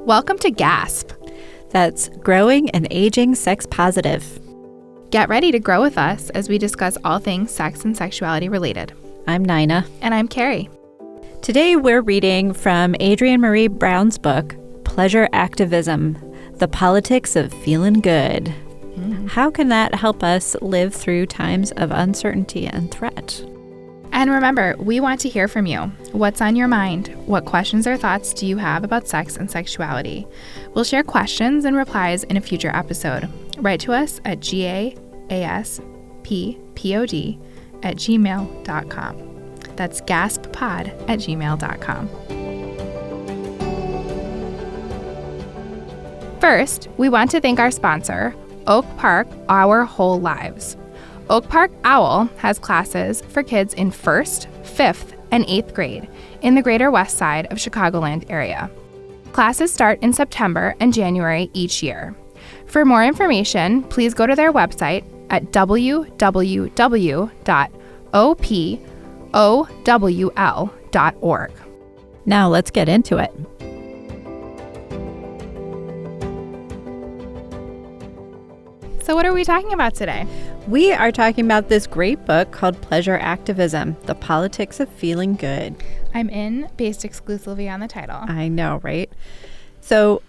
Welcome to GAASP. That's Growing and Aging Sex Positive. Get ready to grow with us as we discuss all things sex and sexuality related. I'm Nina. And I'm Cari. Today we're reading from Adrienne Marie Brown's book, Pleasure Activism, The Politics of Feeling Good. How can that help us live through times of uncertainty and threat? And remember, we want to hear from you. What's on your mind? What questions or thoughts do you have about sex and sexuality? We'll share questions and replies in a future episode. Write to us at GAASPPod@gmail.com. That's GAASPpod@gmail.com. First, we want to thank our sponsor, Oak Park Our Whole Lives. Oak Park OWL has classes for kids in 1st, 5th, and 8th grade in the Greater West Side of Chicagoland area. Classes start in September and January each year. For more information, please go to their website at www.opowl.org. Now let's get into it. So what are we talking about today? We are talking about this great book called Pleasure Activism, The Politics of Feeling Good. I'm in based exclusively on the title. I know, right? So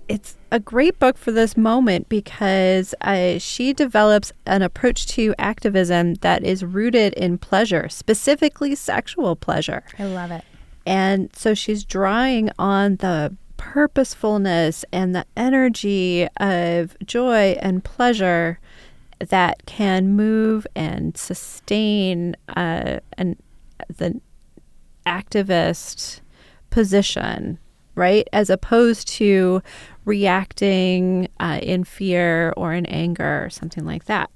it's a great book for this moment because she develops an approach to activism that is rooted in pleasure, specifically sexual pleasure. I love it. And so she's drawing on the purposefulness and the energy of joy and pleasure that can move and sustain the activist position, right? As opposed to reacting in fear or in anger or something like that.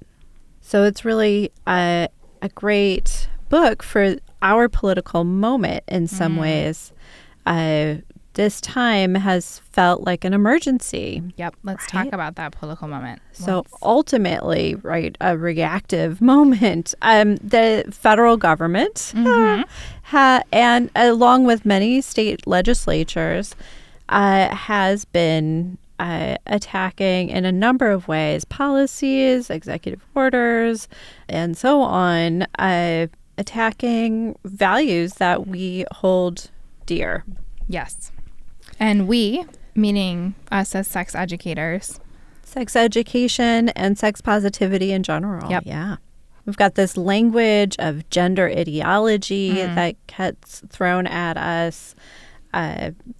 So it's really a great book for our political moment in some ways. This time has felt like an emergency. Yep. Let's talk about that political moment. So ultimately, right, a reactive moment. The federal government and along with many state legislatures has been attacking in a number of ways, policies, executive orders, and so on, attacking values that we hold dear. Yes. And we, meaning us as sex educators. Sex education and sex positivity in general. Yep. Yeah. We've got this language of gender ideology that gets thrown at us,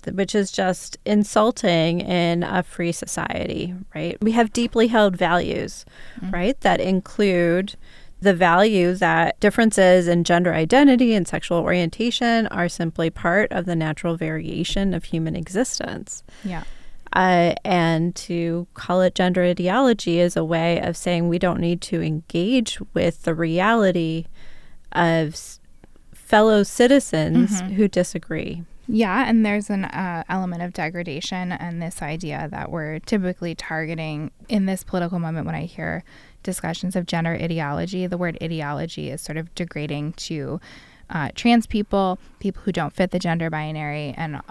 which is just insulting in a free society, right? We have deeply held values, right, that include the value that differences in gender identity and sexual orientation are simply part of the natural variation of human existence. Yeah. And to call it gender ideology is a way of saying we don't need to engage with the reality of fellow citizens who disagree. Yeah, and there's an element of degradation and this idea that we're typically targeting in this political moment. When I hear discussions of gender ideology, the word ideology is sort of degrading to trans people, people who don't fit the gender binary, and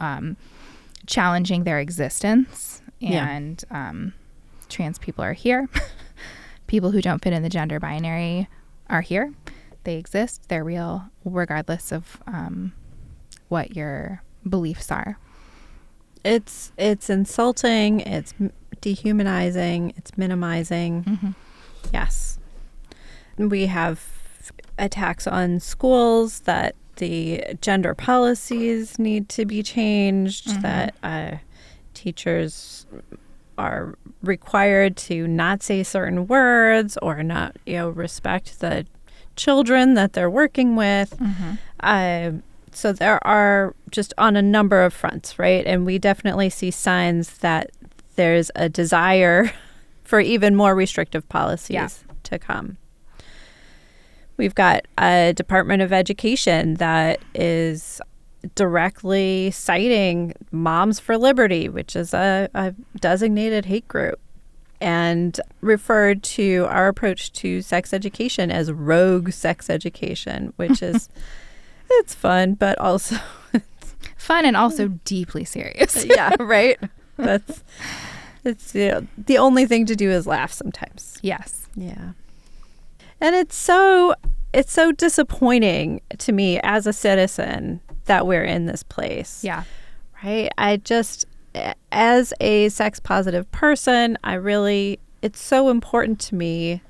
challenging their existence. And trans people are here. People who don't fit in the gender binary are here. They exist. They're real, regardless of what your beliefs are. It's insulting. It's dehumanizing. It's minimizing. Yes. We have attacks on schools that the gender policies need to be changed, that teachers are required to not say certain words or not, respect the children that they're working with. So there are just on a number of fronts, right? And we definitely see signs that there's a desire for even more restrictive policies to come. We've got a Department of Education that is directly citing Moms for Liberty, which is a designated hate group, and referred to our approach to sex education as rogue sex education, which is, it's fun, but also... Fun and also deeply serious. Yeah, right? It's the only thing to do is laugh sometimes. Yes. Yeah. And it's so disappointing to me as a citizen that we're in this place. Yeah. Right? As a sex positive person, it's so important to me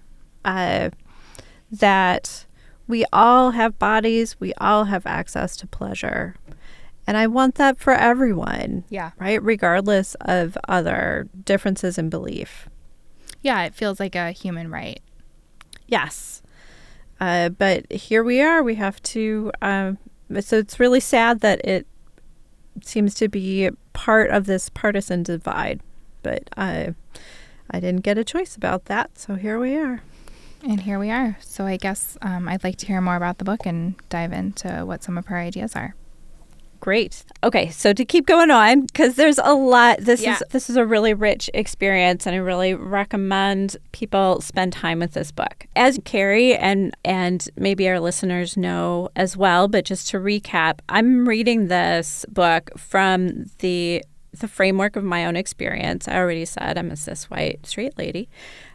that we all have bodies, we all have access to pleasure. And I want that for everyone. Yeah. Right? Regardless of other differences in belief. Yeah, it feels like a human right. Yes. But here we are. We have to... so it's really sad that it seems to be part of this partisan divide. But I didn't get a choice about that, so here we are. And here we are. So I guess I'd like to hear more about the book and dive into what some of her ideas are. Great. Okay, so to keep going on, because there's a lot, this is a really rich experience, and I really recommend people spend time with this book. As Cari and maybe our listeners know as well, but just to recap, I'm reading this book from the framework of my own experience. I already said I'm a cis white straight lady.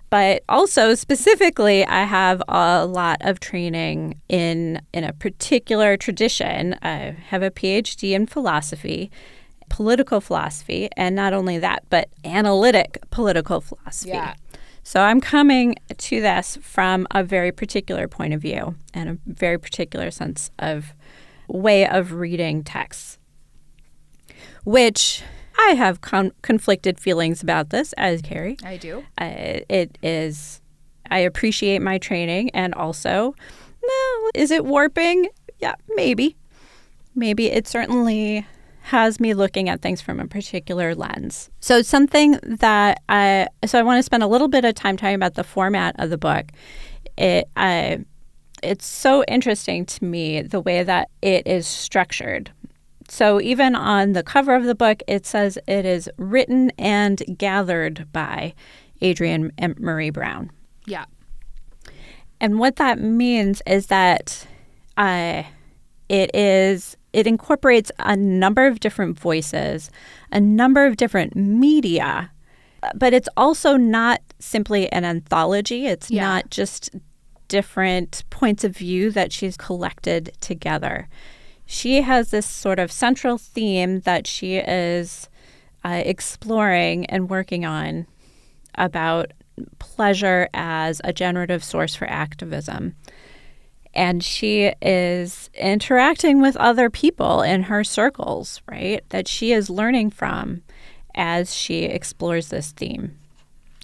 But also specifically, I have a lot of training in a particular tradition. I have a PhD in philosophy, political philosophy, and not only that, but analytic political philosophy. Yeah. So I'm coming to this from a very particular point of view and a very particular sense of way of reading texts, which... I have conflicted feelings about this, as Cari. I do. I appreciate my training, and also, is it warping? Yeah, maybe. Maybe it certainly has me looking at things from a particular lens. So something that I want to spend a little bit of time talking about the format of the book. It's so interesting to me the way that it is structured. So even on the cover of the book, it says it is written and gathered by Adrienne Marie Brown. Yeah. And what that means is that it incorporates a number of different voices, a number of different media, but it's also not simply an anthology. It's not just different points of view that she's collected together. She has this sort of central theme that she is exploring and working on about pleasure as a generative source for activism. And she is interacting with other people in her circles, right, that she is learning from as she explores this theme.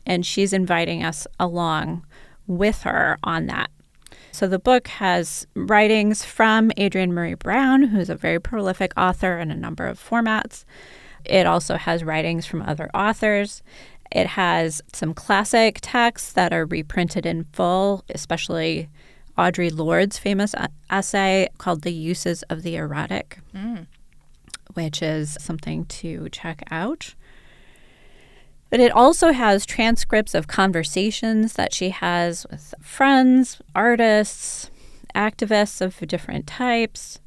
And she's inviting us along with her on that. So the book has writings from Adrienne Marie Brown, who's a very prolific author in a number of formats. It also has writings from other authors. It has some classic texts that are reprinted in full, especially Audre Lorde's famous essay called The Uses of the Erotic, which is something to check out. But it also has transcripts of conversations that she has with friends, artists, activists of different types.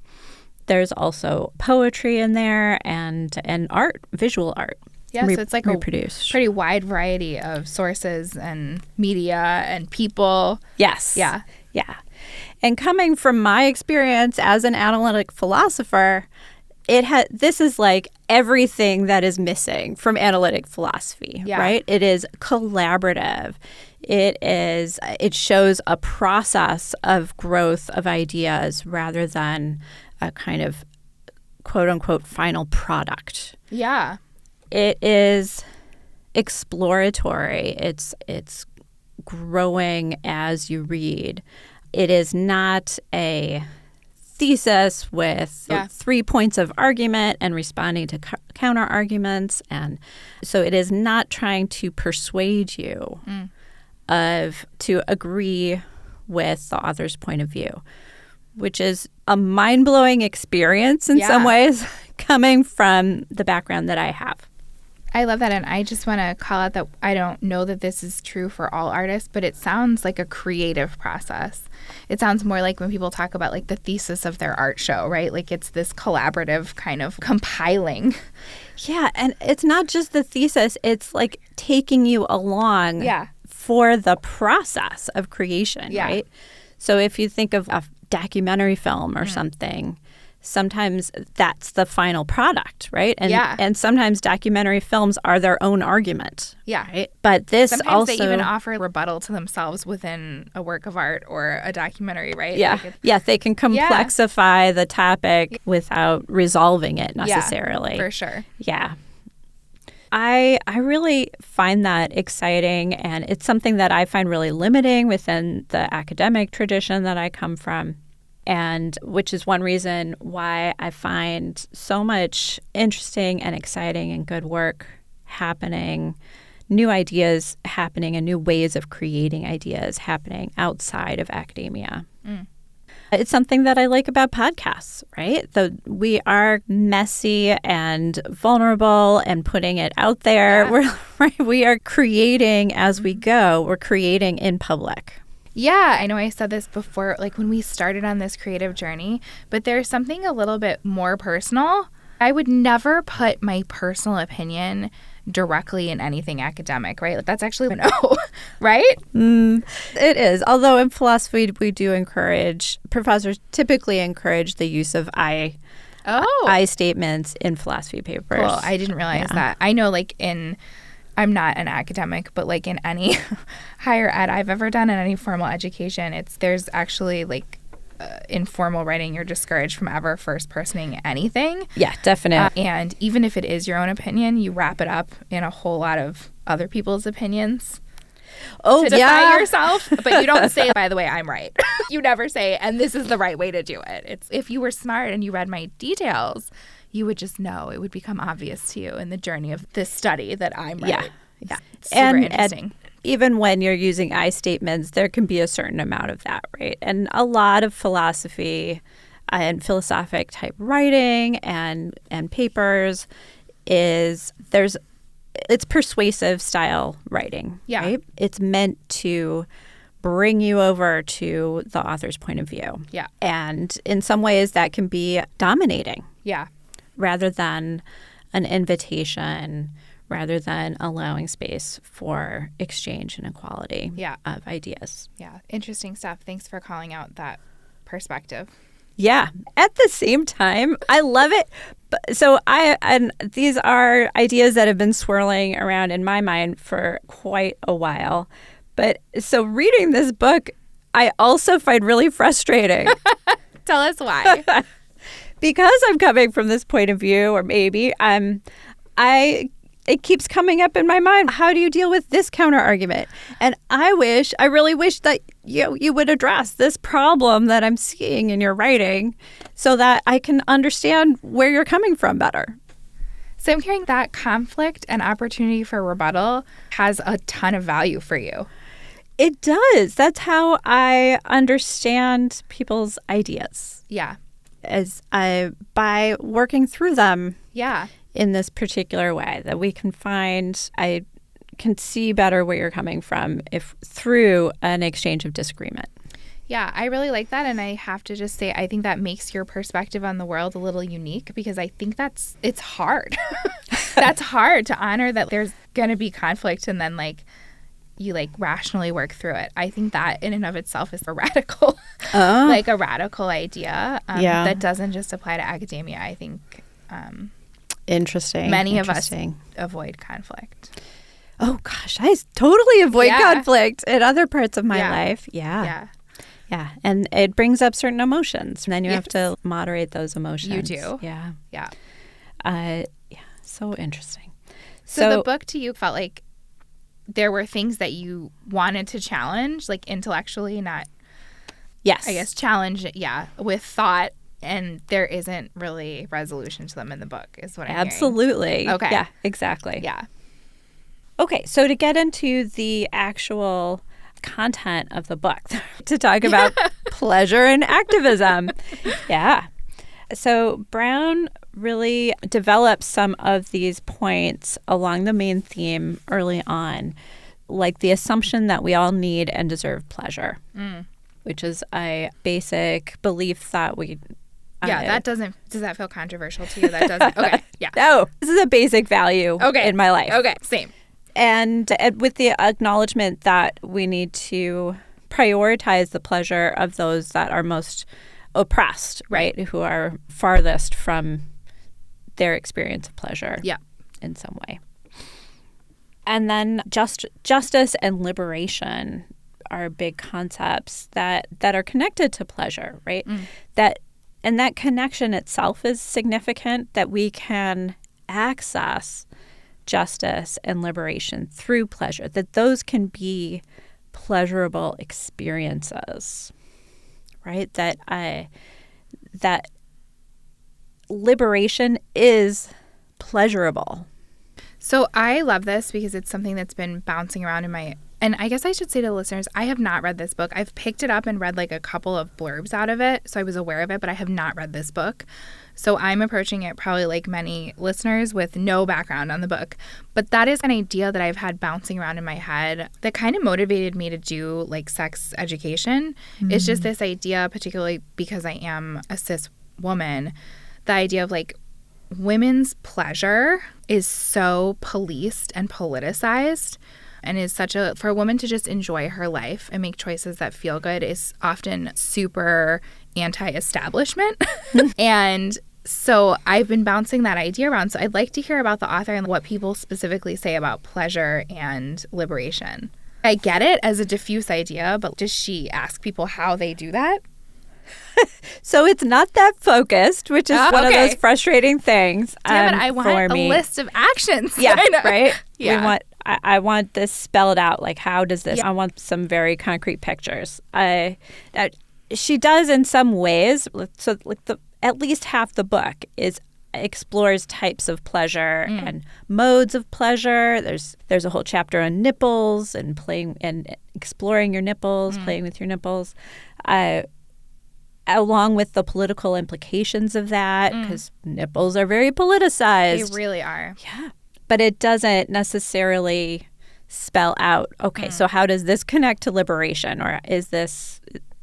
There's also poetry in there and art, visual art. Yeah, so it's like reproduced. A pretty wide variety of sources and media and people. Yes. Yeah. Yeah. And coming from my experience as an analytic philosopher, this is like everything that is missing from analytic philosophy, right? It is collaborative. It shows a process of growth of ideas rather than a kind of quote unquote final product. Yeah. It is exploratory. It's growing as you read. It is not a thesis with 3 points of argument and responding to counter arguments, and so it is not trying to persuade you to agree with the author's point of view, which is a mind-blowing experience in some ways coming from the background that I have. I love that. And I just want to call out that I don't know that this is true for all artists, but it sounds like a creative process. It sounds more like when people talk about like the thesis of their art show, right? Like it's this collaborative kind of compiling. Yeah. And it's not just the thesis, it's like taking you along for the process of creation, right? So if you think of a documentary film or something, sometimes that's the final product, right? And sometimes documentary films are their own argument. Yeah. Right? But this sometimes also... they even offer rebuttal to themselves within a work of art or a documentary, right? Yeah. Like they can complexify the topic without resolving it necessarily. Yeah, for sure. Yeah. I really find that exciting, and it's something that I find really limiting within the academic tradition that I come from. And which is one reason why I find so much interesting and exciting and good work happening, new ideas happening, and new ways of creating ideas happening outside of academia. It's something that I like about podcasts, right? We are messy and vulnerable and putting it out there. We are creating as we go. We're creating in public. Yeah, I know I said this before, like when we started on this creative journey, but there's something a little bit more personal. I would never put my personal opinion directly in anything academic, right? Like that's actually a no, right? It is. Although in philosophy, we do encourage, professors typically encourage the use of I statements in philosophy papers. Cool. I didn't realize that. I know like I'm not an academic, but like in any higher ed I've ever done in any formal education, there's actually like informal writing, you're discouraged from ever first personing anything. Yeah, definitely. And even if it is your own opinion, you wrap it up in a whole lot of other people's opinions. To define yourself, but you don't say, by the way, I'm right. You never say, and this is the right way to do it. It's if you were smart and you read my details, you would just know. It would become obvious to you in the journey of this study that I'm right. Yeah. It's super interesting. And even when you're using I statements, there can be a certain amount of that, right? And a lot of philosophy and philosophic type writing and papers it's persuasive style writing, right? It's meant to bring you over to the author's point of view. Yeah. And in some ways that can be dominating. Yeah. Rather than an invitation, rather than allowing space for exchange and equality of ideas. Yeah. Interesting stuff. Thanks for calling out that perspective. Yeah. At the same time, I love it. So and these are ideas that have been swirling around in my mind for quite a while. But so reading this book, I also find really frustrating. Tell us why. Because I'm coming from this point of view, or maybe it keeps coming up in my mind. How do you deal with this counter argument? And I really wish that you would address this problem that I'm seeing in your writing so that I can understand where you're coming from better. So I'm hearing that conflict and opportunity for rebuttal has a ton of value for you. It does. That's how I understand people's ideas. Yeah. By working through them. Yeah. In this particular way, that we can find, I can see better where you're coming from through an exchange of disagreement. Yeah, I really like that. And I have to just say, I think that makes your perspective on the world a little unique, because I think it's hard. That's hard to honor that there's going to be conflict and then you rationally work through it. I think that in and of itself is a radical, a radical idea that doesn't just apply to academia. I think interesting. Many of us avoid conflict. Oh gosh, I totally avoid conflict in other parts of my life. Yeah. And it brings up certain emotions, and then you have to moderate those emotions. You do. Yeah. So interesting. So the book to you felt like there were things that you wanted to challenge, intellectually, not. Yes. I guess challenge, with thought. And there isn't really resolution to them in the book, is what I'm hearing. Absolutely. Okay. Yeah, exactly. Yeah. Okay, so to get into the actual content of the book, to talk about pleasure and activism. Yeah. So Brown really develop some of these points along the main theme early on, like the assumption that we all need and deserve pleasure, which is a basic belief that we... does that feel controversial to you? That doesn't. Okay. Yeah. No, this is a basic value in my life. Okay. Same. And with the acknowledgement that we need to prioritize the pleasure of those that are most oppressed, right? Who are farthest from their experience of pleasure in some way. And then justice and liberation are big concepts that are connected to pleasure, right? And that connection itself is significant, that we can access justice and liberation through pleasure, that those can be pleasurable experiences, right? That liberation is pleasurable. So I love this because it's something that's been bouncing around in my... And I guess I should say to listeners, I have not read this book. I've picked it up and read like a couple of blurbs out of it, so I was aware of it, but I have not read this book. So I'm approaching it probably like many listeners with no background on the book. But that is an idea that I've had bouncing around in my head that kind of motivated me to do like sex education. It's just this idea, particularly because I am a cis woman, the idea of like women's pleasure is so policed and politicized, and is for a woman to just enjoy her life and make choices that feel good is often super anti-establishment. And so I've been bouncing that idea around. So I'd like to hear about the author and what people specifically say about pleasure and liberation. I get it as a diffuse idea, but does she ask people how they do that? So it's not that focused, which is one of those frustrating things. Damn it, I want a list of actions. Yeah, right? Yeah. I want this spelled out. Like, how does this? Yeah. I want some very concrete pictures. She does in some ways. So, like at least half the book explores types of pleasure and modes of pleasure. There's a whole chapter on nipples and playing and exploring your nipples, playing with your nipples, along with the political implications of that, because nipples are very politicized. They really are. Yeah. But it doesn't necessarily spell out, okay, so how does this connect to liberation, or is this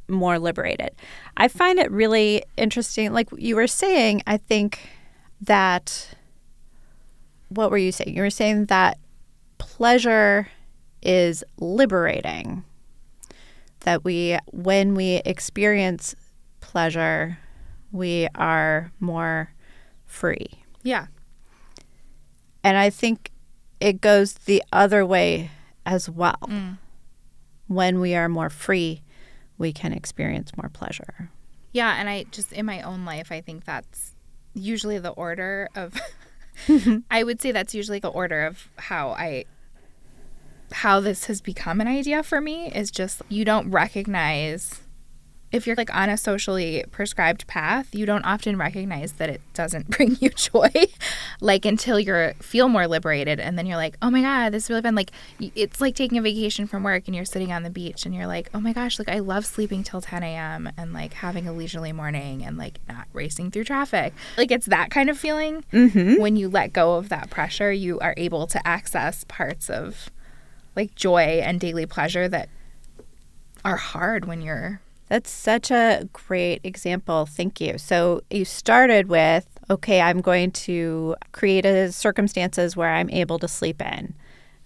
more liberated? I find it really interesting. Like you were saying, I think that, what were you saying? You were saying that pleasure is liberating, that when we experience pleasure, we are more free. Yeah. And I think it goes the other way as well. When we are more free, we can experience more pleasure. Yeah, and I just, in my own life, I think that's usually the order of, I would say that's usually the order of how this has become an idea for me, is just you don't recognize... If you're like on a socially prescribed path, you don't often recognize that it doesn't bring you joy, like until you feel more liberated, and then you're like, oh my God, this is really fun. Like it's like taking a vacation from work and you're sitting on the beach and you're like, oh my gosh, like I love sleeping till 10 a.m. and like having a leisurely morning and like not racing through traffic. Like it's that kind of feeling. When you let go of that pressure, you are able to access parts of like joy and daily pleasure that are hard when you're... That's such a great example. Thank you. So you started with, okay, I'm going to create circumstances where I'm able to sleep in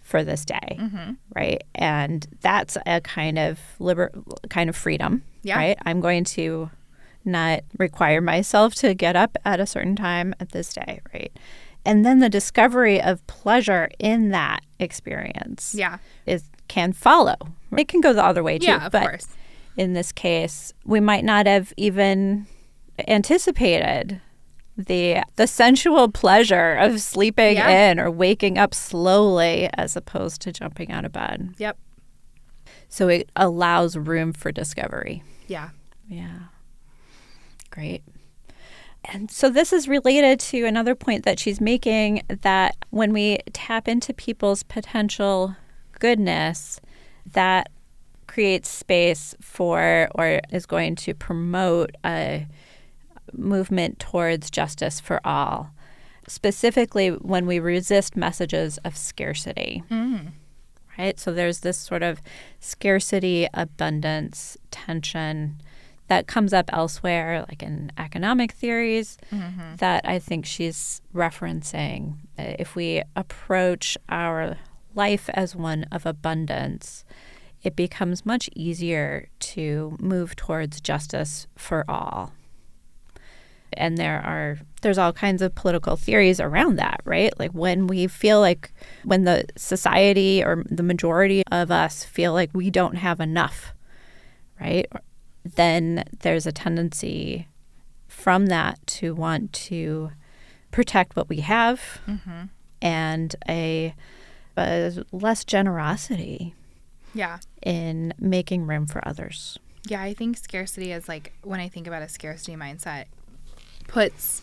for this day, right? And that's a kind of freedom, right? I'm going to not require myself to get up at a certain time at this day, right? And then the discovery of pleasure in that experience can follow. It can go the other way too. Yeah, of course. In this case, we might not have even anticipated the sensual pleasure of sleeping in or waking up slowly as opposed to jumping out of bed. Yep. So it allows room for discovery. Yeah. Yeah. Great. And so this is related to another point that she's making, that when we tap into people's potential goodness, that creates space for, or is going to promote, a movement towards justice for all, specifically when we resist messages of scarcity. Right? So there's this sort of scarcity, abundance, tension that comes up elsewhere, like in economic theories, that I think she's referencing. If we approach our life as one of abundance, it becomes much easier to move towards justice for all. And there's all kinds of political theories around that, right? Like when we feel like, when the society or the majority of us feel like we don't have enough, right? Then there's a tendency from that to want to protect what we have, and a less generosity in making room for others. Yeah, I think scarcity is like, when I think about a scarcity mindset, puts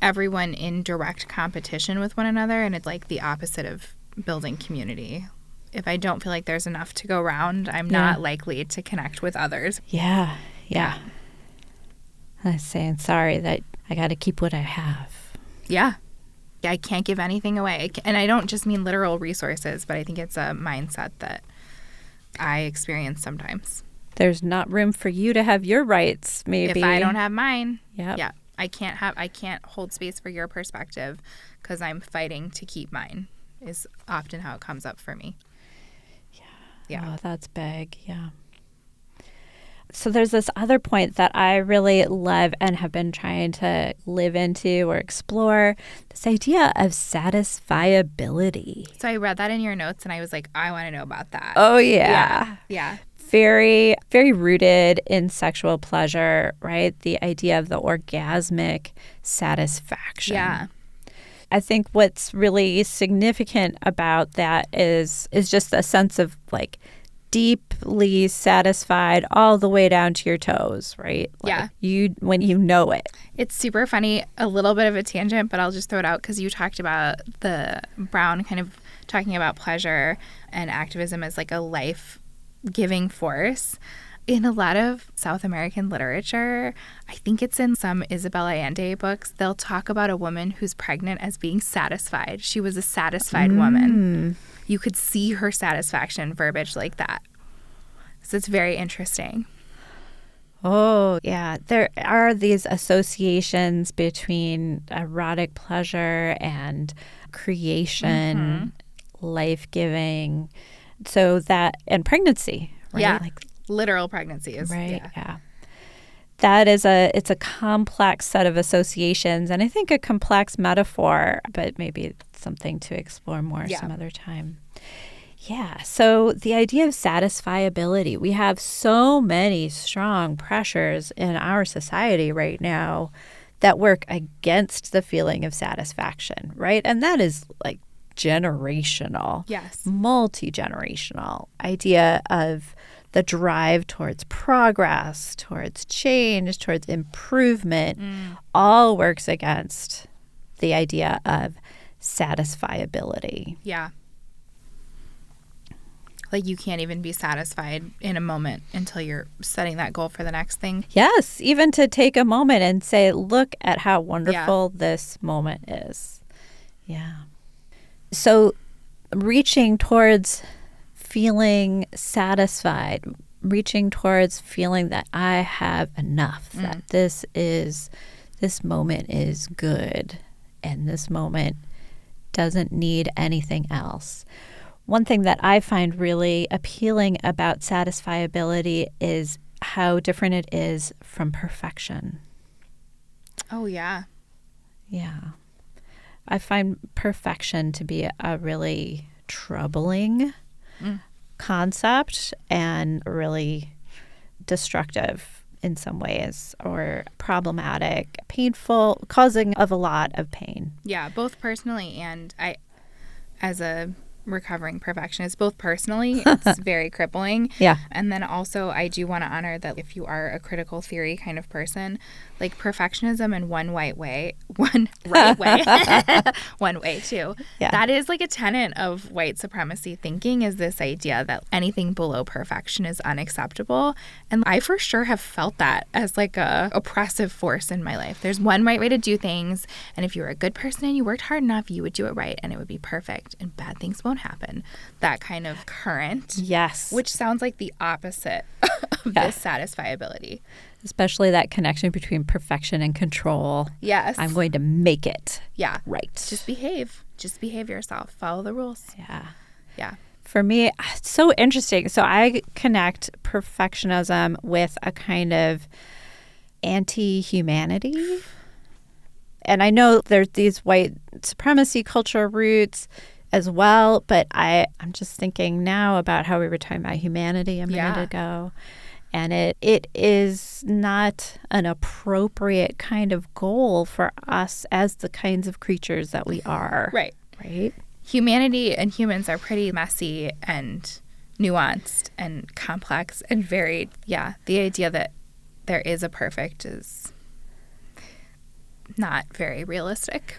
everyone in direct competition with one another, and it's like the opposite of building community. If I don't feel like there's enough to go around, I'm not likely to connect with others. Yeah. I'm saying sorry that I got to keep what I have. Yeah. I can't give anything away. And I don't just mean literal resources, but I think it's a mindset that I experience sometimes. There's not room for you to have your rights, maybe. If I don't have mine. Yep. Yeah. I can't hold space for your perspective because I'm fighting to keep mine, is often how it comes up for me. Yeah. Oh, that's big. Yeah. So there's this other point that I really love and have been trying to live into or explore, this idea of satisfiability. So I read that in your notes and I was like, I want to know about that. Oh, yeah. Yeah. Very, very rooted in sexual pleasure, right? The idea of the orgasmic satisfaction. Yeah. I think what's really significant about that is just a sense of like deeply satisfied all the way down to your toes, right? Like when you know it. It's super funny, a little bit of a tangent, but I'll just throw it out because you talked about the Brown kind of talking about pleasure and activism as like a life-giving force. In a lot of South American literature, I think it's in some Isabel Allende books, they'll talk about a woman who's pregnant as being satisfied. She was a satisfied woman. You could see her satisfaction, verbiage like that. So it's very interesting. Oh, yeah. There are these associations between erotic pleasure and creation, life-giving, and pregnancy, right? Yeah. Like literal pregnancy is right. Yeah. That is it's a complex set of associations, and I think a complex metaphor, but maybe it's something to explore more some other time. Yeah. So the idea of satisfiability, we have so many strong pressures in our society right now that work against the feeling of satisfaction, right? And that is like generational. Yes. Multi-generational idea of the drive towards progress, towards change, towards improvement, all works against the idea of satisfiability. Yeah. Like you can't even be satisfied in a moment until you're setting that goal for the next thing. Yes, even to take a moment and say, look at how wonderful this moment is. Yeah. So reaching towards feeling satisfied, reaching towards feeling that I have enough, that this moment is good and this moment doesn't need anything else. One thing that I find really appealing about satisfiability is how different it is from perfection. Oh, yeah. Yeah. I find perfection to be a really troubling concept and really destructive in some ways, or problematic, painful, causing of a lot of pain. Yeah, both personally and I, as a recovering perfectionist, both personally, it's very crippling. Yeah. And then also I do want to honor that if you are a critical theory kind of person, like perfectionism in one right way, one way too. Yeah. That is like a tenet of white supremacy thinking, is this idea that anything below perfection is unacceptable. And I for sure have felt that as like a oppressive force in my life. There's one right way to do things. And if you were a good person and you worked hard enough, you would do it right and it would be perfect and bad things won't happen. That kind of current. Yes. Which sounds like the opposite of this satisfiability. Especially that connection between perfection and control. Yes. I'm going to make it. Yeah. Right. Just behave. Just behave yourself. Follow the rules. Yeah. Yeah. For me, it's so interesting. So I connect perfectionism with a kind of anti-humanity. And I know there's these white supremacy culture roots as well, but I'm just thinking now about how we were talking about humanity a minute ago. And it is not an appropriate kind of goal for us as the kinds of creatures that we are. Right. Right? Humanity and humans are pretty messy and nuanced and complex and varied. Yeah. The idea that there is a perfect is not very realistic.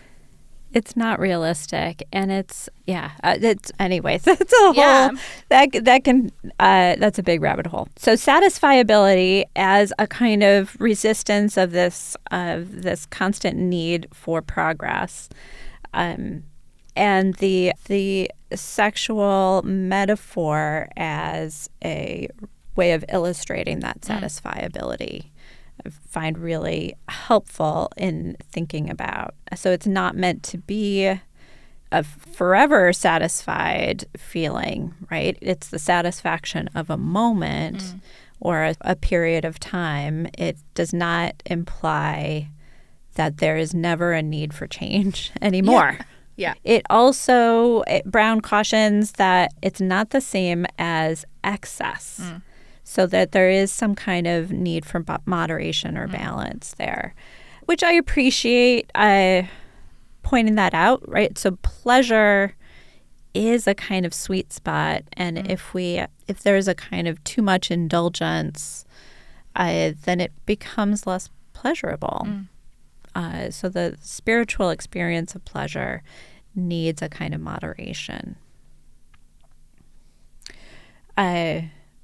It's not realistic, and it's anyways. It's a whole that's a big rabbit hole. So satisfiability as a kind of resistance of this constant need for progress, and the sexual metaphor as a way of illustrating that satisfiability. I find really helpful in thinking about. So it's not meant to be a forever satisfied feeling, right? It's the satisfaction of a moment or a period of time. It does not imply that there is never a need for change anymore. Yeah. It also, Brown cautions that it's not the same as excess. So that there is some kind of need for moderation or balance there, which I appreciate pointing that out, right? So pleasure is a kind of sweet spot. And if there's a kind of too much indulgence, then it becomes less pleasurable. So the spiritual experience of pleasure needs a kind of moderation.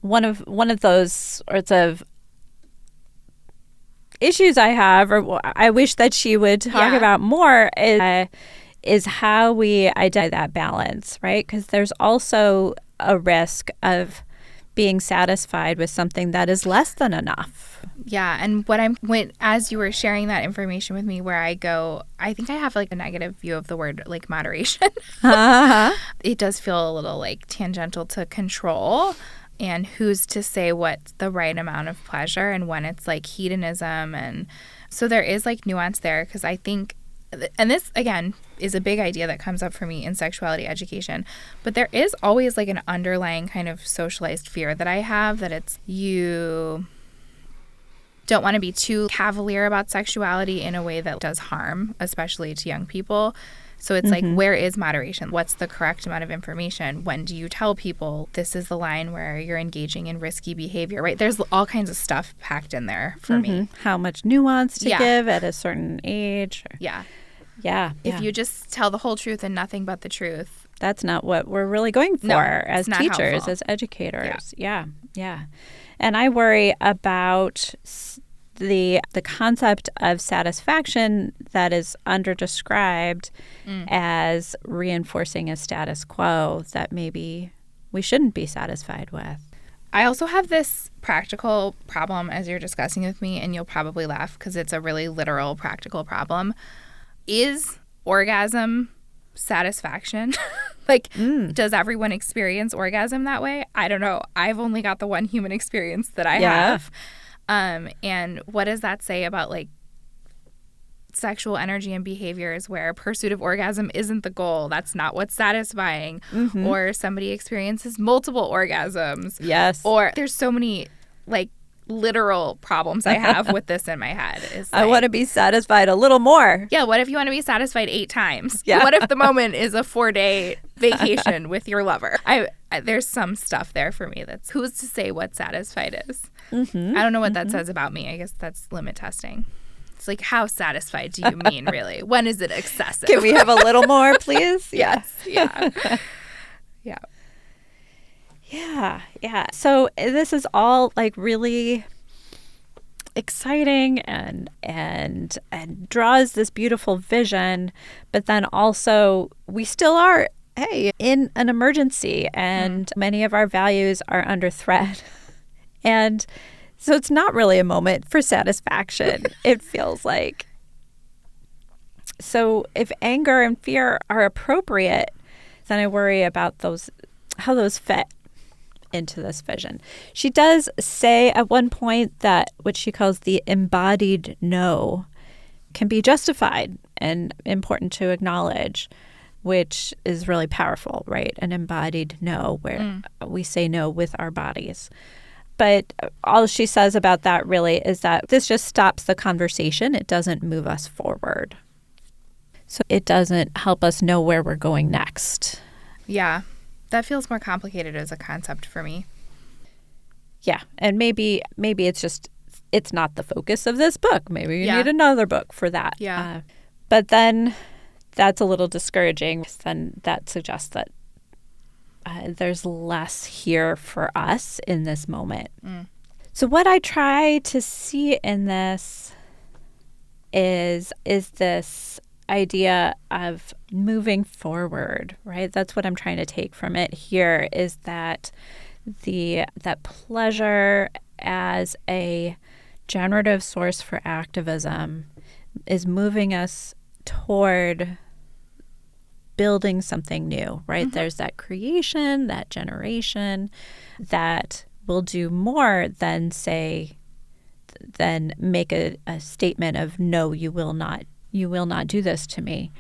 One of those sorts of issues I have, or I wish that she would talk about more, is how we identify that balance, right? Because there's also a risk of being satisfied with something that is less than enough. Yeah, and as you were sharing that information with me, where I go, I think I have like a negative view of the word like moderation. It does feel a little like tangential to control. And who's to say what's the right amount of pleasure and when it's like hedonism. And so there is like nuance there, because I think, and this again is a big idea that comes up for me in sexuality education, but there is always like an underlying kind of socialized fear that I have, that it's you don't want to be too cavalier about sexuality in a way that does harm, especially to young people. So it's like, where is moderation? What's the correct amount of information? When do you tell people this is the line where you're engaging in risky behavior, right? There's all kinds of stuff packed in there for me. How much nuance to give at a certain age. Yeah. If you just tell the whole truth and nothing but the truth. That's not what we're really going for as teachers, helpful. as educators. Yeah. And I worry about the concept of satisfaction that is underdescribed as reinforcing a status quo that maybe we shouldn't be satisfied with. I also have this practical problem as you're discussing with me, and you'll probably laugh because it's a really literal practical problem. Is orgasm satisfaction? Does everyone experience orgasm that way? I don't know. I've only got the one human experience that I have. And what does that say about like sexual energy and behaviors where pursuit of orgasm isn't the goal? That's not what's satisfying. Or somebody experiences multiple orgasms. Yes. Or there's so many like literal problems I have with this in my head. Is like, I want to be satisfied a little more. Yeah. What if you want to be satisfied 8 times? Yeah. What if the moment is a 4-day vacation with your lover. There's some stuff there for me that's who's to say what satisfied is. I don't know what that says about me. I guess that's limit testing. It's like, how satisfied do you mean, really? When is it excessive? Can we have a little more, please? Yes. Yeah. Yeah. Yeah. So this is all like really exciting and draws this beautiful vision, but then also we still are, hey, in an emergency, and many of our values are under threat. And so it's not really a moment for satisfaction, it feels like. So if anger and fear are appropriate, then I worry about how those fit into this vision. She does say at one point that what she calls the embodied no can be justified and important to acknowledge, which is really powerful, right? An embodied no, where we say no with our bodies. But all she says about that really is that this just stops the conversation. It doesn't move us forward. So it doesn't help us know where we're going next. Yeah. That feels more complicated as a concept for me. Yeah. And maybe it's not the focus of this book. Maybe you need another book for that. Yeah. But then that's a little discouraging. Then that suggests that there's less here for us in this moment. So what I try to see in this is this idea of moving forward, right? That's what I'm trying to take from it here, is that that pleasure as a generative source for activism is moving us toward building something new, right? There's that creation, that generation that will do more than make a statement of, no, you will not do this to me.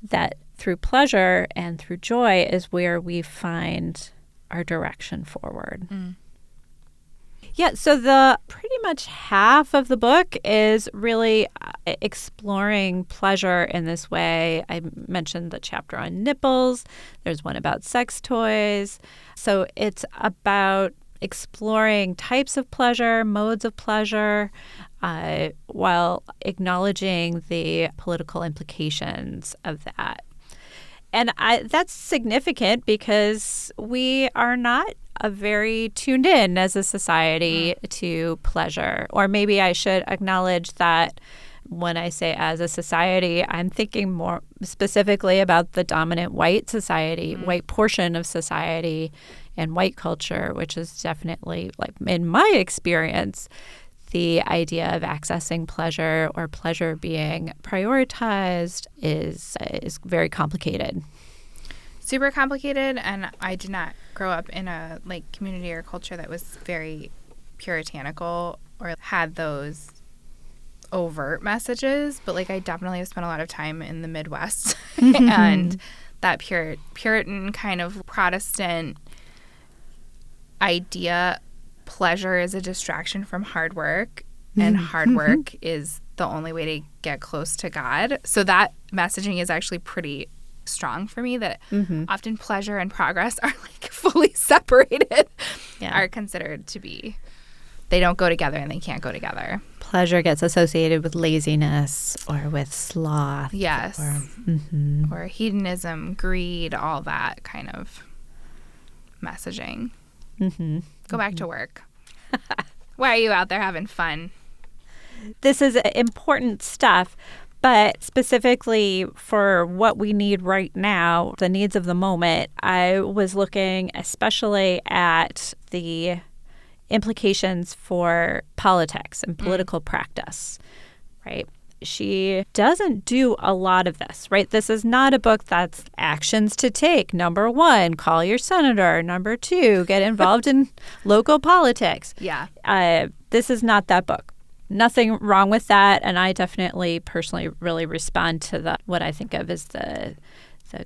That through pleasure and through joy is where we find our direction forward. Yeah, so the pretty much half of the book is really exploring pleasure in this way. I mentioned the chapter on nipples. There's one about sex toys. So it's about exploring types of pleasure, modes of pleasure, while acknowledging the political implications of that. And that's significant because we are not very tuned in as a society to pleasure. Or maybe I should acknowledge that when I say as a society, I'm thinking more specifically about the dominant white society, white portion of society and white culture, which is definitely, like in my experience, the idea of accessing pleasure or pleasure being prioritized is very complicated. Super complicated, and I did not grow up in a community or culture that was very puritanical or had those overt messages, but I definitely have spent a lot of time in the Midwest and that Puritan kind of Protestant idea, pleasure is a distraction from hard work, and hard work is the only way to get close to God. So that messaging is actually pretty strong for me, that often pleasure and progress are fully separated, are considered to be, they don't go together and they can't go together. Pleasure gets associated with laziness or with sloth. Yes. Or hedonism, greed, all that kind of messaging. Go back to work. Why are you out there having fun? This is important stuff, but specifically for what we need right now, the needs of the moment, I was looking especially at the implications for politics and political practice, right? She doesn't do a lot of this, right? This is not a book that's actions to take. Number 1, call your senator. Number 2, get involved in local politics. Yeah. This is not that book. Nothing wrong with that. And I definitely personally really respond to what I think of as the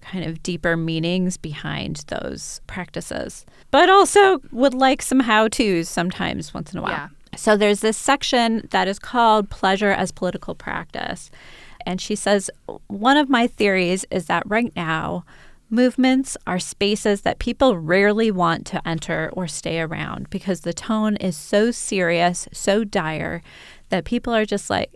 kind of deeper meanings behind those practices. But also would like some how-tos sometimes once in a while. Yeah. So there's this section that is called Pleasure as Political Practice. And she says, one of my theories is that right now, movements are spaces that people rarely want to enter or stay around because the tone is so serious, so dire, that people are just like,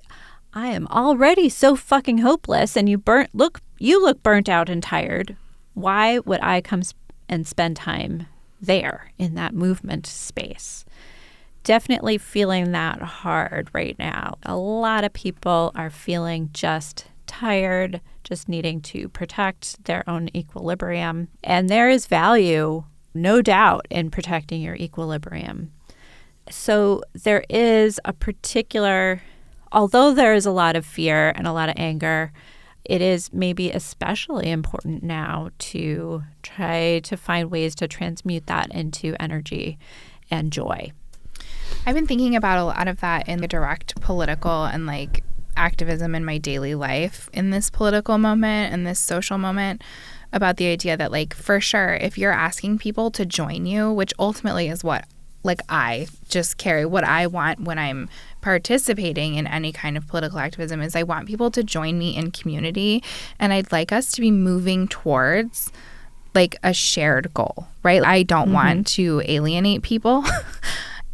I am already so fucking hopeless, and you look burnt out and tired. Why would I come and spend time there in that movement space? Definitely feeling that hard right now. A lot of people are feeling just tired, just needing to protect their own equilibrium. And there is value, no doubt, in protecting your equilibrium. So there is a particular, although there is a lot of fear and a lot of anger, it is maybe especially important now to try to find ways to transmute that into energy and joy. I've been thinking about a lot of that in the direct political and like activism in my daily life in this political moment and this social moment, about the idea that, like, for sure, if you're asking people to join you, which ultimately is what, like, I just carry, what I want when I'm participating in any kind of political activism is I want people to join me in community, and I'd like us to be moving towards like a shared goal, right? I don't want to alienate people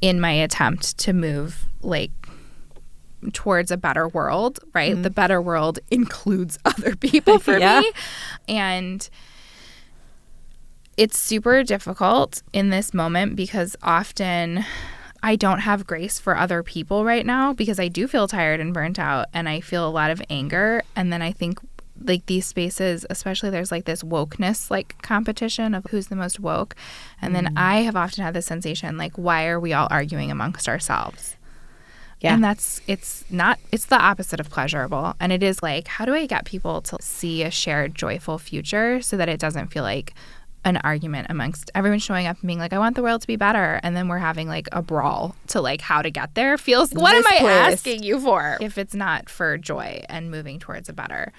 in my attempt to move like towards a better world, right? The better world includes other people for me. And it's super difficult in this moment because often I don't have grace for other people right now because I do feel tired and burnt out and I feel a lot of anger. And then I think like these spaces, especially there's like this wokeness like competition of who's the most woke. And then I have often had this sensation like, why are we all arguing amongst ourselves? Yeah. And it's the opposite of pleasurable. And it is like, how do I get people to see a shared joyful future so that it doesn't feel like an argument amongst everyone showing up and being like, I want the world to be better. And then we're having like a brawl to like how to get there feels, what am I asking you for if it's not for joy and moving towards a better?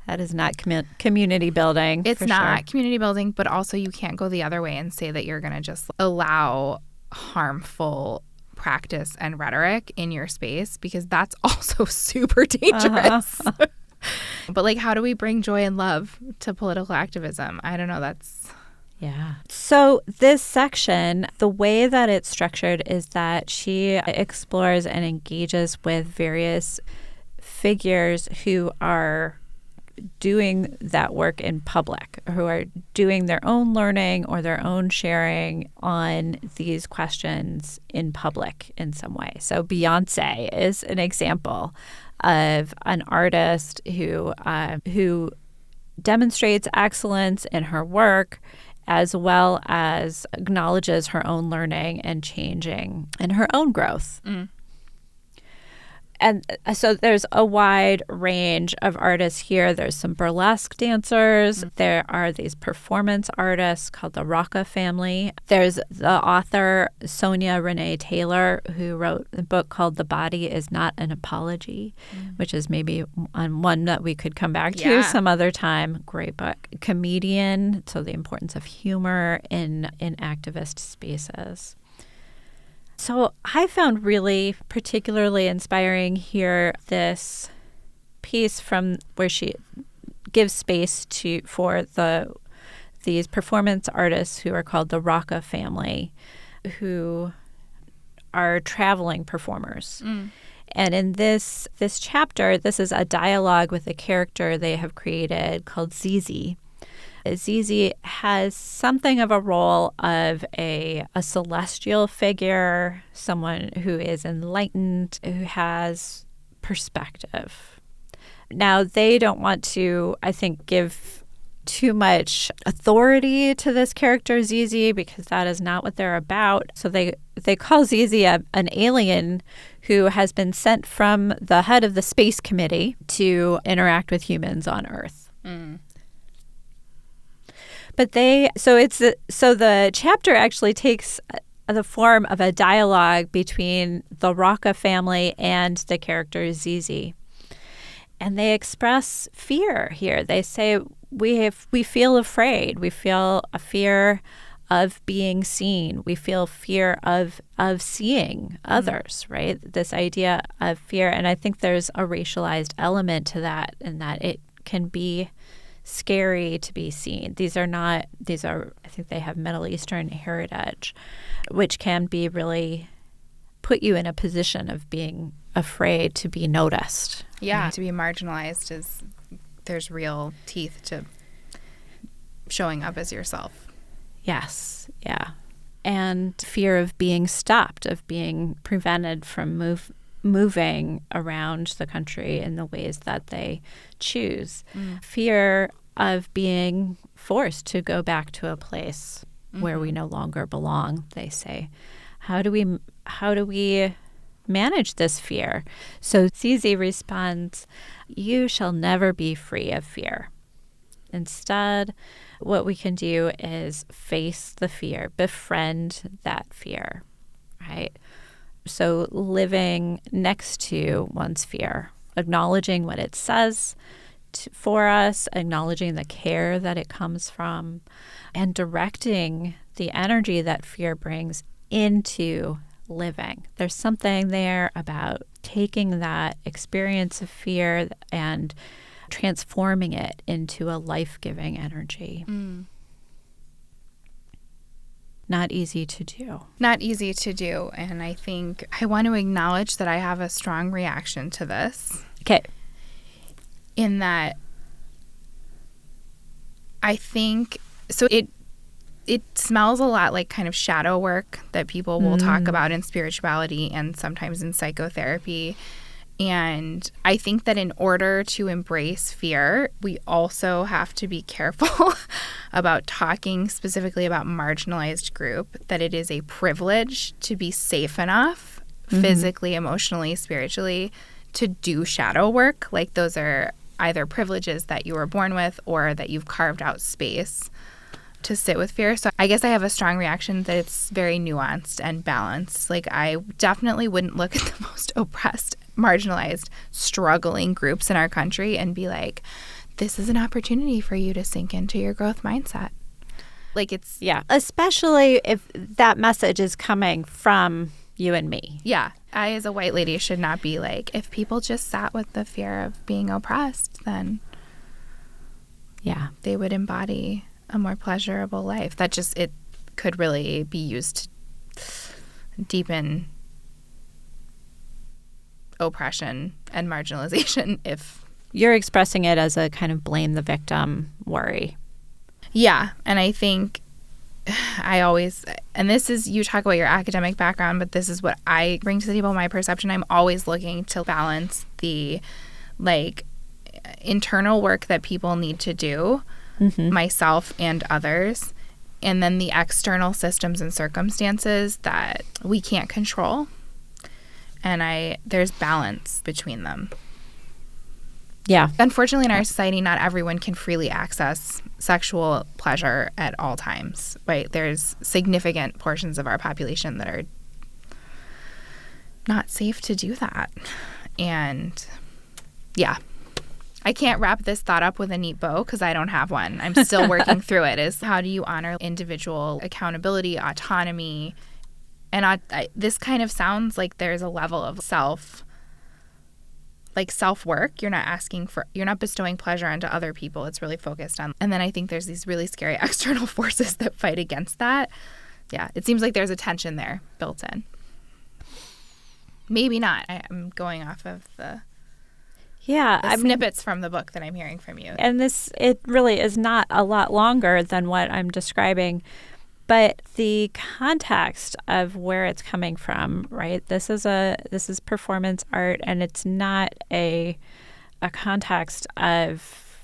That is not community building. It's not community building, but also you can't go the other way and say that you're going to just allow harmful practice and rhetoric in your space because that's also super dangerous. But like, how do we bring joy and love to political activism? I don't know. Yeah. So this section, the way that it's structured is that she explores and engages with various figures who are doing that work in public, who are doing their own learning or their own sharing on these questions in public in some way. So Beyonce is an example of an artist who demonstrates excellence in her work as well as acknowledges her own learning and changing and her own growth. And so there's a wide range of artists here. There's some burlesque dancers. There are these performance artists called the Rocca Family. There's the author Sonia Renee Taylor, who wrote a book called The Body Is Not an Apology, which is maybe one that we could come back to some other time. Great book. Comedian, so the importance of humor in activist spaces. So I found really particularly inspiring here this piece from where she gives space for these performance artists who are called the Rocca Family, who are traveling performers. And in this chapter, this is a dialogue with a character they have created called Zizi. Zizi has something of a role of a celestial figure, someone who is enlightened, who has perspective. Now, they don't want to, I think, give too much authority to this character, Zizi, because that is not what they're about. So they call Zizi an alien who has been sent from the head of the space committee to interact with humans on Earth. But the chapter actually takes the form of a dialogue between the Rocca family and the character Zizi. And they express fear here. They say, we feel afraid. We feel a fear of being seen. We feel fear of seeing others, right? This idea of fear. And I think there's a racialized element to that, in that it can be scary to be seen. These are, I think they have Middle Eastern heritage, which can be really put you in a position of being afraid to be noticed. Yeah, to be marginalized there's real teeth to showing up as yourself. Yes, yeah. And fear of being stopped, of being prevented from moving around the country in the ways that they choose. Fear of being forced to go back to a place where we no longer belong, they say. How do we manage this fear? So Zizi responds, "You shall never be free of fear. Instead, what we can do is face the fear, befriend that fear," right? So living next to one's fear, acknowledging what it says for us, acknowledging the care that it comes from, and directing the energy that fear brings into living. There's something there about taking that experience of fear and transforming it into a life-giving energy. Not easy to do. Not easy to do. And I think I want to acknowledge that I have a strong reaction to this. Okay. In that I think, so it smells a lot like kind of shadow work that people will talk about in spirituality and sometimes in psychotherapy. And I think that in order to embrace fear, we also have to be careful about talking specifically about marginalized group, that it is a privilege to be safe enough physically, emotionally, spiritually to do shadow work. Like those are either privileges that you were born with or that you've carved out space to sit with fear. So I guess I have a strong reaction that it's very nuanced and balanced. Like I definitely wouldn't look at the most oppressed, marginalized, struggling groups in our country and be like, this is an opportunity for you to sink into your growth mindset. Like it's... Yeah, especially if that message is coming from you and me. Yeah. I, as a white lady, should not be like, if people just sat with the fear of being oppressed, then they would embody a more pleasurable life. That just, it could really be used to deepen oppression and marginalization if... You're expressing it as a kind of blame the victim worry. Yeah. And I think I always, and this is, you talk about your academic background, but this is what I bring to the table, my perception. I'm always looking to balance the like internal work that people need to do, myself and others, and then the external systems and circumstances that we can't control. And there's balance between them. Yeah. Unfortunately, in our society, not everyone can freely access sexual pleasure at all times, right? There's significant portions of our population that are not safe to do that. And yeah, I can't wrap this thought up with a neat bow because I don't have one. I'm still working through it. Is how do you honor individual accountability, autonomy? And this kind of sounds like there's a level of self-work. You're not bestowing pleasure onto other people. It's really focused on. And then I think there's these really scary external forces that fight against that. Yeah, it seems like there's a tension there built in. Maybe not. I'm going off of the snippets from the book that I'm hearing from you. And it really is not a lot longer than what I'm describing. But the context of where it's coming from, right? This is performance art, and it's not a context of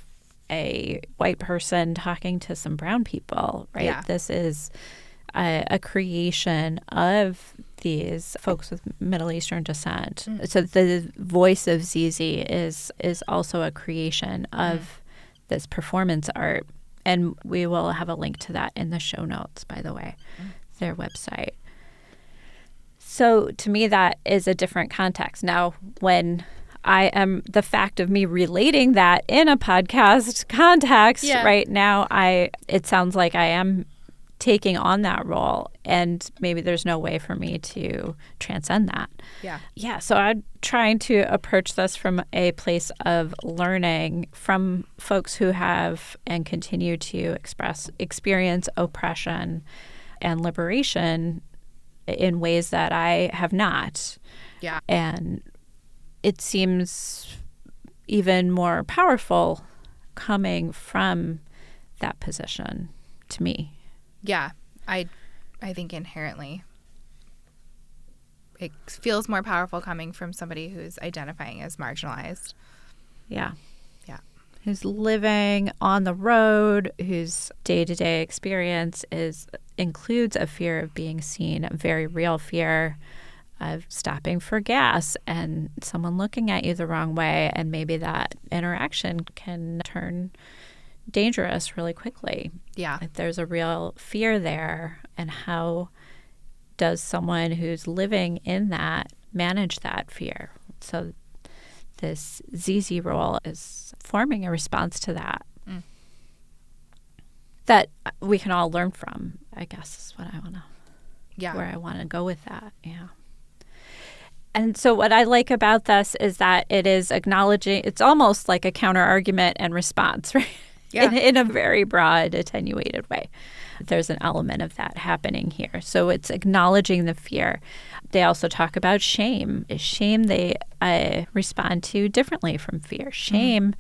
a white person talking to some brown people, right? Yeah. This is a creation of these folks with Middle Eastern descent. So the voice of Zizi is also a creation of this performance art. And we will have a link to that in the show notes, by the way, their website. So to me, that is a different context. Now, when the fact of me relating that in a podcast context right now, it sounds like I am taking on that role, and maybe there's no way for me to transcend that. Yeah, so I'm trying to approach this from a place of learning from folks who have and continue to experience oppression and liberation in ways that I have not. Yeah. And it seems even more powerful coming from that position to me. Yeah, I think inherently it feels more powerful coming from somebody who's identifying as marginalized. Yeah. Yeah. Who's living on the road, whose day-to-day experience includes a fear of being seen, a very real fear of stopping for gas and someone looking at you the wrong way, and maybe that interaction can turn dangerous really quickly. Yeah. If there's a real fear there, and how does someone who's living in that manage that fear? So this ZZ role is forming a response to that that we can all learn from, I guess is what I want to, where I want to go with that. Yeah. And so what I like about this is that it is acknowledging, it's almost like a counter argument and response, right? Yeah. In a very broad, attenuated way. There's an element of that happening here. So it's acknowledging the fear. They also talk about shame. Shame they respond to differently from fear. Shame,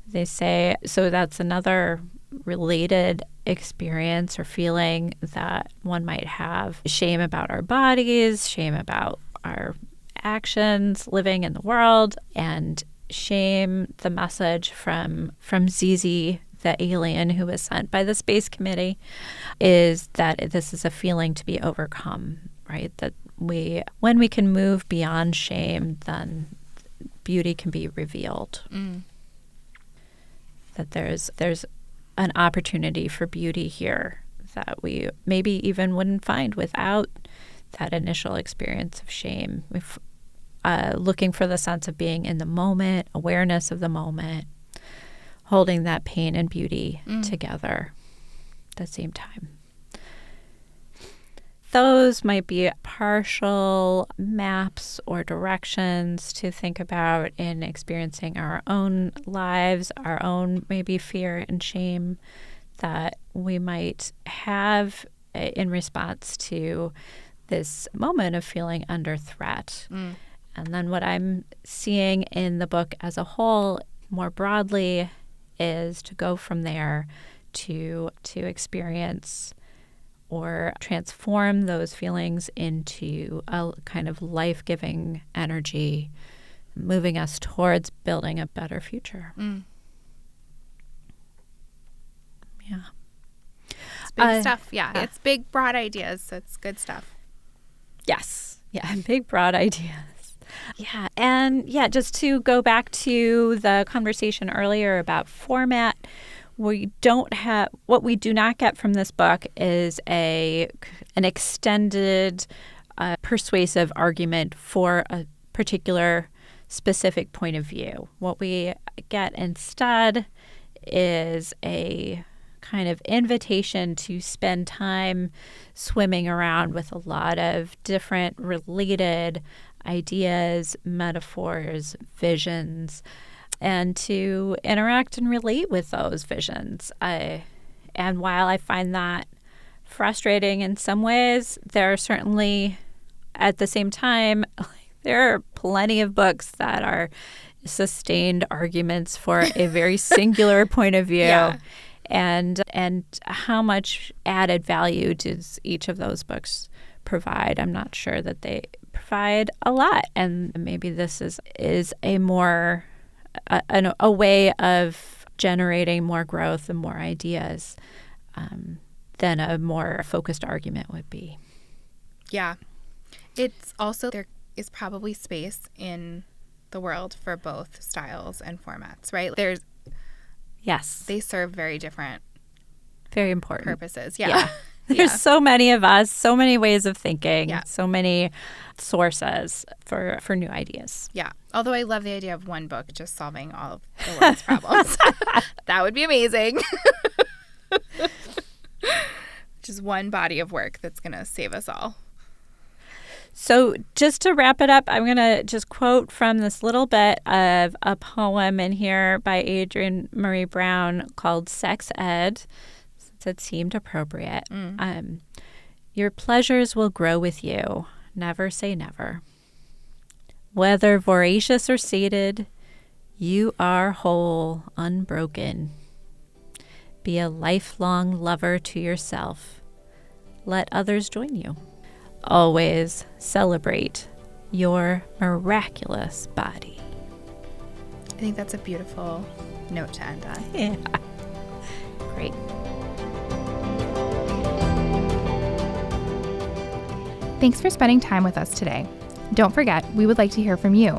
they say, so that's another related experience or feeling that one might have. Shame about our bodies, shame about our actions, living in the world, and shame, the message from ZZ, the alien who was sent by the Space Committee, is that this is a feeling to be overcome, right? That when we can move beyond shame, then beauty can be revealed. That there's an opportunity for beauty here that we maybe even wouldn't find without that initial experience of shame. Looking for the sense of being in the moment, awareness of the moment, holding that pain and beauty together at the same time. Those might be partial maps or directions to think about in experiencing our own lives, our own maybe fear and shame that we might have in response to this moment of feeling under threat. And then what I'm seeing in the book as a whole, more broadly, is to go from there to experience or transform those feelings into a kind of life-giving energy, moving us towards building a better future. Yeah. It's big stuff. Yeah. It's big, broad ideas. So it's good stuff. Yes. Yeah. Big, broad ideas. Yeah. And just to go back to the conversation earlier about format, what we do not get from this book is an extended, persuasive argument for a particular specific point of view. What we get instead is a kind of invitation to spend time swimming around with a lot of different related ideas, metaphors, visions, and to interact and relate with those visions. And while I find that frustrating in some ways, there are certainly, at the same time, there are plenty of books that are sustained arguments for a very singular point of view. Yeah. And how much added value does each of those books provide? I'm not sure that they provide a lot. And maybe this is a more a way of generating more growth and more ideas than a more focused argument would be. Yeah. It's also, there is probably space in the world for both styles and formats, right? Yes. They serve very different, very important purposes. Yeah. There's so many of us, so many ways of thinking, so many sources for new ideas. Yeah. Although I love the idea of one book just solving all of the world's problems. That would be amazing. just one body of work that's going to save us all. So just to wrap it up, I'm going to just quote from this little bit of a poem in here by Adrienne Marie Brown called Sex Ed, since it seemed appropriate. Your pleasures will grow with you. Never say never. Whether voracious or sated, you are whole, unbroken. Be a lifelong lover to yourself. Let others join you. Always celebrate your miraculous body. I think that's a beautiful note to end on. Yeah. Great. Thanks for spending time with us today. Don't forget, we would like to hear from you.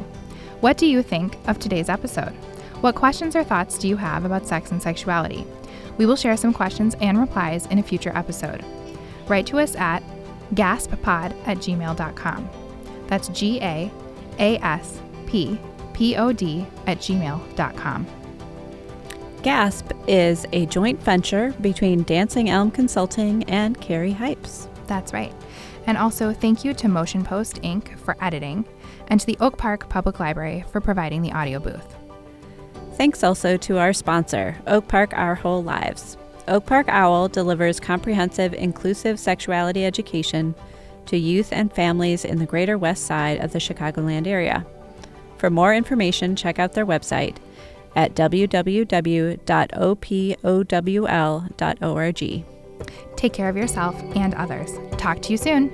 What do you think of today's episode? What questions or thoughts do you have about sex and sexuality? We will share some questions and replies in a future episode. Write to us at GAASPpod@gmail.com. That's GAASPpod@gmail.com. GAASP is a joint venture between Dancing Elm Consulting and Cari Hypes. That's right. And also thank you to Motion Post Inc. for editing and to the Oak Park Public Library for providing the audio booth. Thanks also to our sponsor, Oak Park Our Whole Lives. Oak Park OWL delivers comprehensive, inclusive sexuality education to youth and families in the Greater West Side of the Chicagoland area. For more information, check out their website at www.opowl.org. Take care of yourself and others. Talk to you soon.